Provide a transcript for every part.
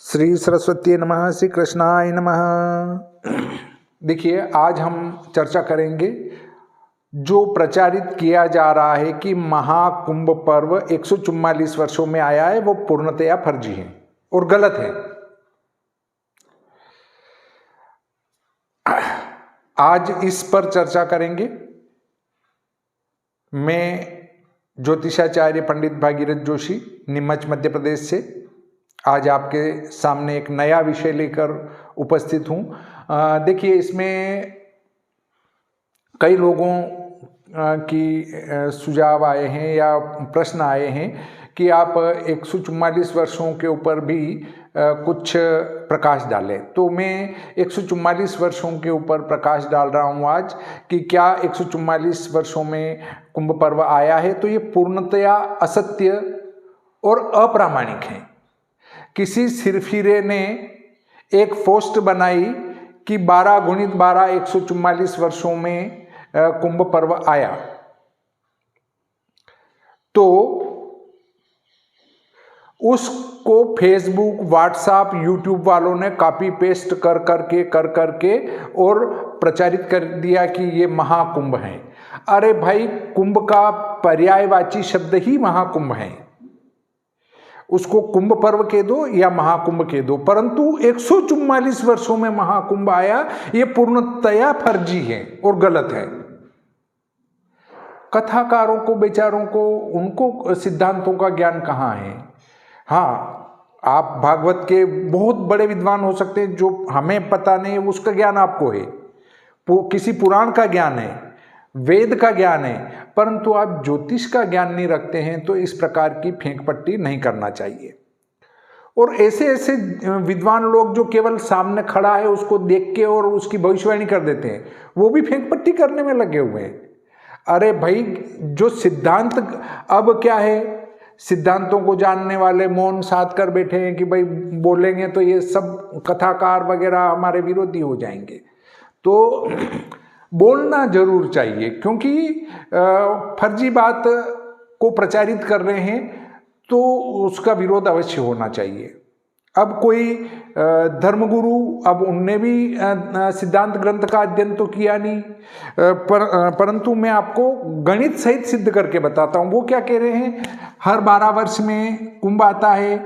श्री सरस्वती नमः, श्री कृष्णाय नमः। देखिए, आज हम चर्चा करेंगे जो प्रचारित किया जा रहा है कि महाकुंभ पर्व 144 वर्षों में आया है, वो पूर्णतया फर्जी है और गलत है। आज इस पर चर्चा करेंगे। मैं ज्योतिषाचार्य पंडित भागीरथ जोशी, नीमच, मध्य प्रदेश से आज आपके सामने एक नया विषय लेकर उपस्थित हूँ। देखिए, इसमें कई लोगों की सुझाव आए हैं या प्रश्न आए हैं कि आप 144 वर्षों के ऊपर भी कुछ प्रकाश डालें। तो मैं 144 वर्षों के ऊपर प्रकाश डाल रहा हूँ आज कि क्या 144 वर्षों में कुंभ पर्व आया है। तो ये पूर्णतया असत्य और अप्रामाणिक है। किसी सिरफिरे ने एक पोस्ट बनाई कि 12 गुणित 12 144 वर्षों में कुंभ पर्व आया, तो उसको फेसबुक, व्हाट्सएप, यूट्यूब वालों ने कॉपी पेस्ट कर करके और प्रचारित कर दिया कि ये महाकुंभ है। अरे भाई, कुंभ का पर्यायवाची शब्द ही महाकुंभ है। उसको कुंभ पर्व कह दो या महाकुंभ कह दो, परंतु 144 वर्षों में महाकुंभ आया, ये पूर्णतया फर्जी है और गलत है। कथाकारों को, बेचारों को, उनको सिद्धांतों का ज्ञान कहाँ है। हाँ, आप भागवत के बहुत बड़े विद्वान हो सकते हैं, जो हमें पता नहीं है उसका ज्ञान आपको है। किसी पुराण का ज्ञान है, वेद का ज्ञान है, परंतु आप ज्योतिष का ज्ञान नहीं रखते हैं, तो इस प्रकार की फेंक पट्टी नहीं करना चाहिए। और ऐसे ऐसे विद्वान लोग जो केवल सामने खड़ा है उसको देख के और उसकी भविष्यवाणी कर देते हैं, वो भी फेंक पट्टी करने में लगे हुए हैं। अरे भाई, जो सिद्धांत, अब क्या है, सिद्धांतों को जानने वाले मौन साध कर बैठे हैं कि भाई बोलेंगे तो ये सब कथाकार वगैरह हमारे विरोधी हो जाएंगे। तो बोलना जरूर चाहिए, क्योंकि फर्जी बात को प्रचारित कर रहे हैं तो उसका विरोध अवश्य होना चाहिए। अब कोई धर्मगुरु, अब उनने भी सिद्धांत ग्रंथ का अध्ययन तो किया नहीं, परंतु मैं आपको गणित सहित सिद्ध करके बताता हूँ। वो क्या कह रहे हैं, हर 12 वर्ष में कुंभ आता है,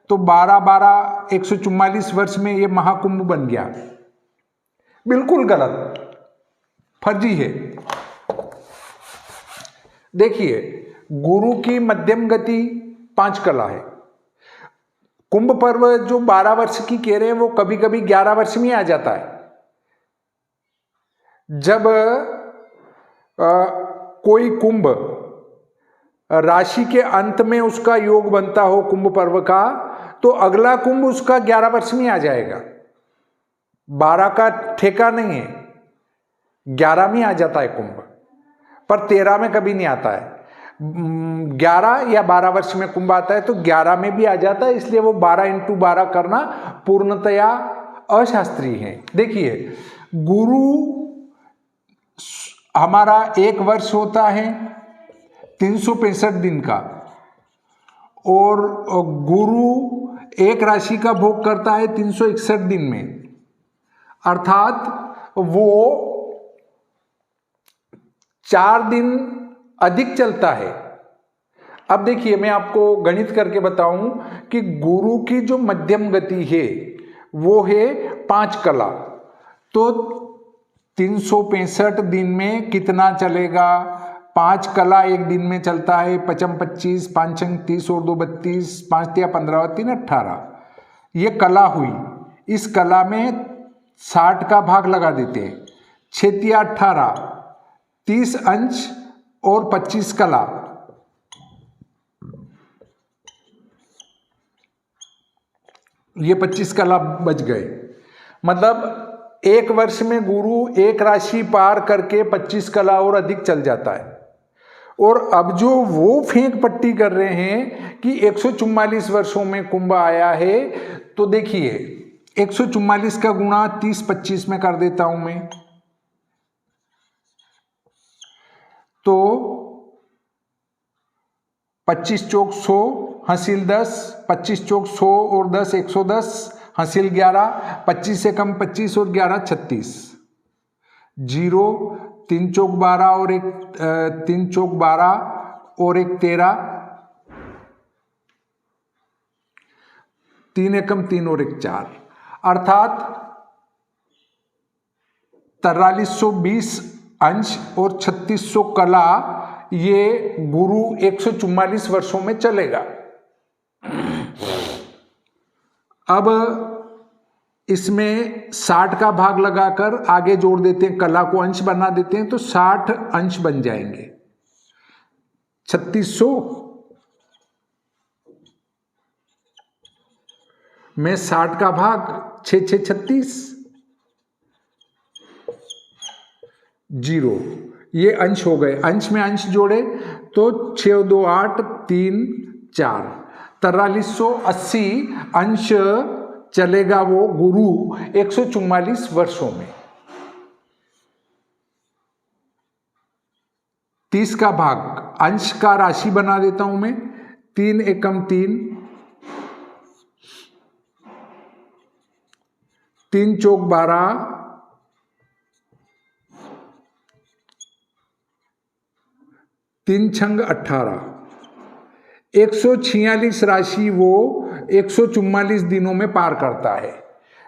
तो 12 144 वर्ष में ये महाकुंभ बन गया। बिल्कुल गलत, फर्जी है। देखिए, गुरु की मध्यम गति 5 कला है। कुंभ पर्व जो 12 वर्ष की कह रहे हैं, वो कभी कभी 11 वर्ष में आ जाता है। जब कोई कुंभ राशि के अंत में उसका योग बनता हो कुंभ पर्व का, तो अगला कुंभ उसका 11 वर्ष में आ जाएगा। 12 का ठेका नहीं है, 11 में आ जाता है कुंभ, पर 13 में कभी नहीं आता है। 11 या 12 वर्ष में कुंभ आता है तो 11 में भी आ जाता है, इसलिए वो 12 × 12 करना पूर्णतया अशास्त्रीय है। देखिए, गुरु हमारा 1 वर्ष होता है 365 दिन का, और गुरु एक राशि का भोग करता है 361 दिन में, अर्थात वो 4 दिन अधिक चलता है। अब देखिए, मैं आपको गणित करके बताऊं कि गुरु की जो मध्यम गति है वो है 5 कला। तो 365 दिन में कितना चलेगा, 5 कला एक दिन में चलता है, 5 25, 5 30 और 2 32, 5 3 15 और 3 18। ये कला हुई। इस कला में 60 का भाग लगा देते हैं, 6 3 18, 30 अंश और 25 कला, ये 25 कला बच गए। मतलब 1 वर्ष में गुरु एक राशि पार करके 25 कला और अधिक चल जाता है। और अब जो वो फेंक पट्टी कर रहे हैं कि 144 वर्षों में कुंभ आया है, तो देखिए 144 का गुणा 30 25 में कर देता हूं मैं, तो 25 चौक 100, हासिल 10, 25 चौक 100 और 10 110, हासिल 11, 25 से कम 25 और 11 36, 0, 3 चौक 12 और 3 चौक 12 और 1 13, 3 एकम 3 और 1 4, अर्थात 4320 अंश और 3600 कला ये गुरु 144 वर्षों में चलेगा। अब इसमें 60 का भाग लगाकर आगे जोड़ देते हैं, कला को अंश बना देते हैं, तो 60 अंश बन जाएंगे। 3600 में 60 का भाग 6 6 36, 0, ये अंश हो गए। अंश में अंश जोड़े तो 6 2 8 3 4, 4380 अंश चलेगा वो गुरु 144 वर्षों में। 30 का भाग अंश का राशि बना देता हूं मैं, 3 एकम 3, 3 चौक 12, 3 छंग 18, 146 राशि वो 144 दिनों में पार करता है,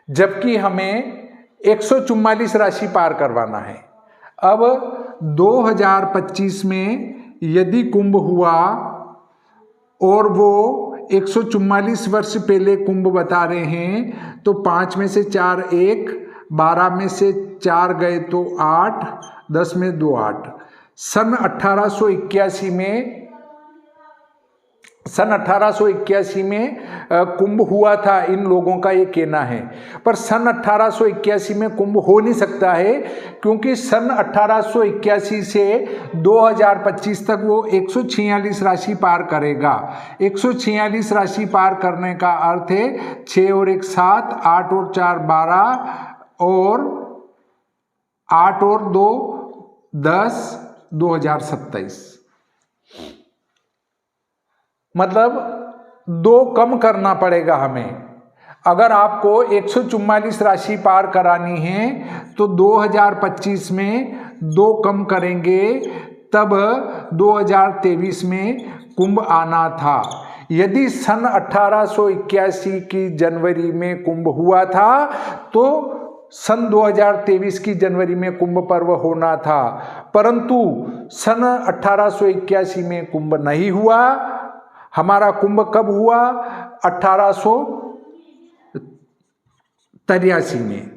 जबकि हमें 144 राशि पार करवाना है। अब 2025 में यदि कुंभ हुआ और वो 144 वर्ष पहले कुंभ बता रहे हैं, तो 5 में से 4 1, 12 में से 4 गए तो 8, 10 में 2 8। सन 1881 में कुंभ हुआ था, इन लोगों का ये कहना है। पर सन 1881 में कुंभ हो नहीं सकता है, क्योंकि सन 1881 से 2025 तक वो 146 राशि पार करेगा। 146 राशि पार करने का अर्थ है 6 और 1 7, 8 और 4 12 और 8 और 2 10, 2027। मतलब 2 कम करना पड़ेगा हमें। अगर आपको 144 राशि पार करानी है तो 2025 में 2 कम करेंगे, तब 2023 में कुंभ आना था। यदि सन 1881 की जनवरी में कुंभ हुआ था तो सन 2023 की जनवरी में कुंभ पर्व होना था, परंतु सन 1881 में कुंभ नहीं हुआ। हमारा कुंभ कब हुआ? 1883 में।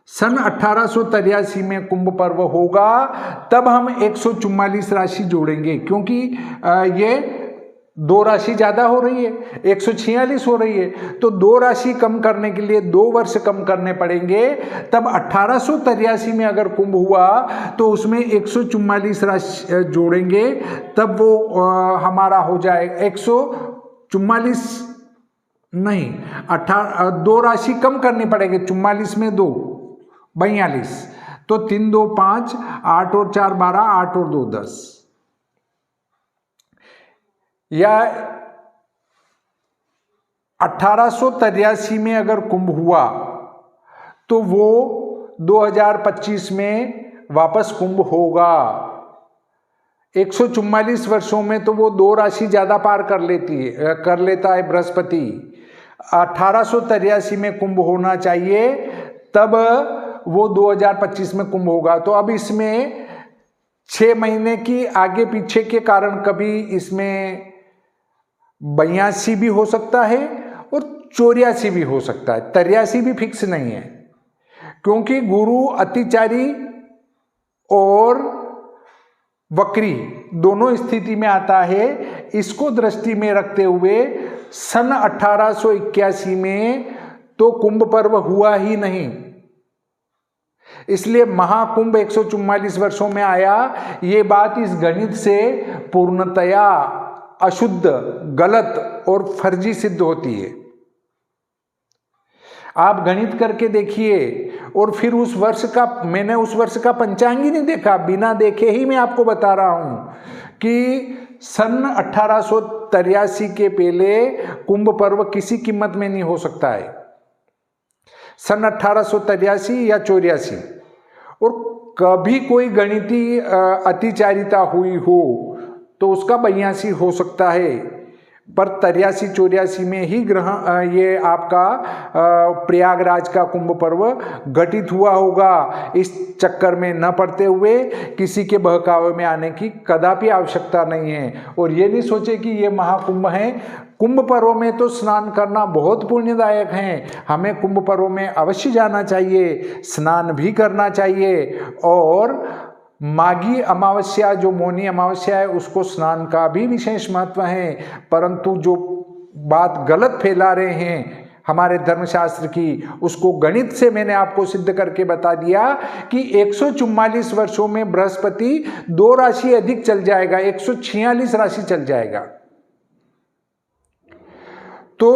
सन 1883 में कुंभ पर्व होगा, तब हम 144 राशि जोड़ेंगे, क्योंकि ये 2 राशि ज्यादा हो रही है, 146 हो रही है, तो 2 राशि कम करने के लिए 2 वर्ष कम करने पड़ेंगे। तब 1883 में अगर कुंभ हुआ तो उसमें 144 राशि जोड़ेंगे, तब वो हमारा हो जाए 144 नहीं, 2 राशि कम करनी पड़ेगी। 44 में 2 42, तो 3 2 5, 8 और 4 12, 8 और 2 10। या 1883 में अगर कुंभ हुआ तो वो 2025 में वापस कुंभ होगा। 144 वर्षों में तो वो 2 राशि ज्यादा पार कर लेता है बृहस्पति। 1883 में कुंभ होना चाहिए, तब वो 2025 में कुंभ होगा। तो अब इसमें 6 महीने की आगे पीछे के कारण कभी इसमें 82 भी हो सकता है और 84 भी हो सकता है, 83 भी फिक्स नहीं है, क्योंकि गुरु अतिचारी और वक्री दोनों स्थिति में आता है। इसको दृष्टि में रखते हुए सन 1881 में तो कुंभ पर्व हुआ ही नहीं, इसलिए महाकुंभ 144 वर्षों में आया। ये बात इस गणित से पूर्णतया अशुद्ध, गलत और फर्जी सिद्ध होती है। आप गणित करके देखिए, और फिर मैंने उस वर्ष का पंचांग ही नहीं देखा, बिना देखे ही मैं आपको बता रहा हूं कि सन 1883 1883 के पहले कुंभ पर्व किसी कीमत में नहीं हो सकता है। सन 1883 या 84 और कभी कोई गणितीय अतिचारिता हुई हो तो उसका 82 हो सकता है, पर 83-84 में ही ये आपका प्रयागराज का कुंभ पर्व घटित हुआ होगा। इस चक्कर में न पड़ते हुए किसी के बहकावे में आने की कदापि आवश्यकता नहीं है। और ये नहीं सोचे कि ये महाकुंभ है। कुंभ पर्व में तो स्नान करना बहुत पुण्यदायक है, हमें कुंभ पर्व में अवश्य जाना चाहिए, स्नान भी करना चाहिए। और माघी अमावस्या जो मौनी अमावस्या है उसको स्नान का भी विशेष महत्व है। परंतु जो बात गलत फैला रहे हैं हमारे धर्मशास्त्र की, उसको गणित से मैंने आपको सिद्ध करके बता दिया कि 144 वर्षों में बृहस्पति 2 राशि अधिक चल जाएगा, 146 राशि चल जाएगा। तो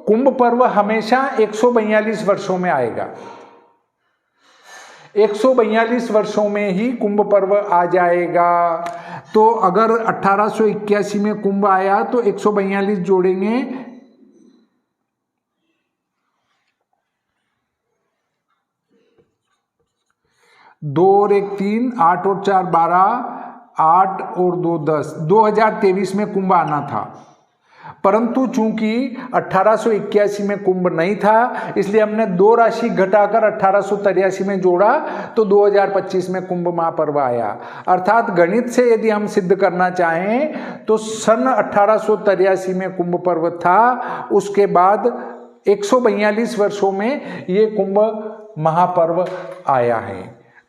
कुंभ पर्व हमेशा 142 वर्षों में आएगा, 142 वर्षों में ही कुंभ पर्व आ जाएगा। तो अगर 1881 में कुंभ आया तो 142 जोड़ेंगे, 2 और 1 3, 8 और 4 12, 8 और 2 10, 2023 में कुंभ आना था। परंतु चूंकि 1881 में कुंभ नहीं था, इसलिए हमने 2 राशि घटाकर 1883 में जोड़ा तो 2025 में कुंभ महापर्व आया। अर्थात गणित से यदि हम सिद्ध करना चाहें तो सन 1883 में कुंभ पर्व था, उसके बाद 142 वर्षों में ये कुंभ महापर्व आया है।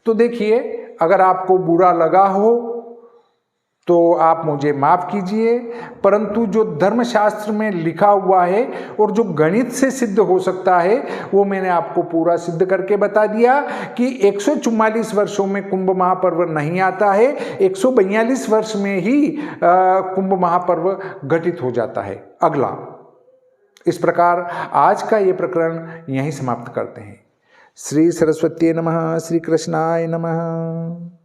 तो देखिए, अगर आपको बुरा लगा हो तो आप मुझे माफ़ कीजिए, परंतु जो धर्मशास्त्र में लिखा हुआ है और जो गणित से सिद्ध हो सकता है वो मैंने आपको पूरा सिद्ध करके बता दिया कि 144 वर्षों में कुंभ महापर्व नहीं आता है, 142 वर्ष में ही कुंभ महापर्व घटित हो जाता है अगला। इस प्रकार आज का ये प्रकरण यहीं समाप्त करते हैं। श्री सरस्वती नमः, श्री कृष्णाय नमः।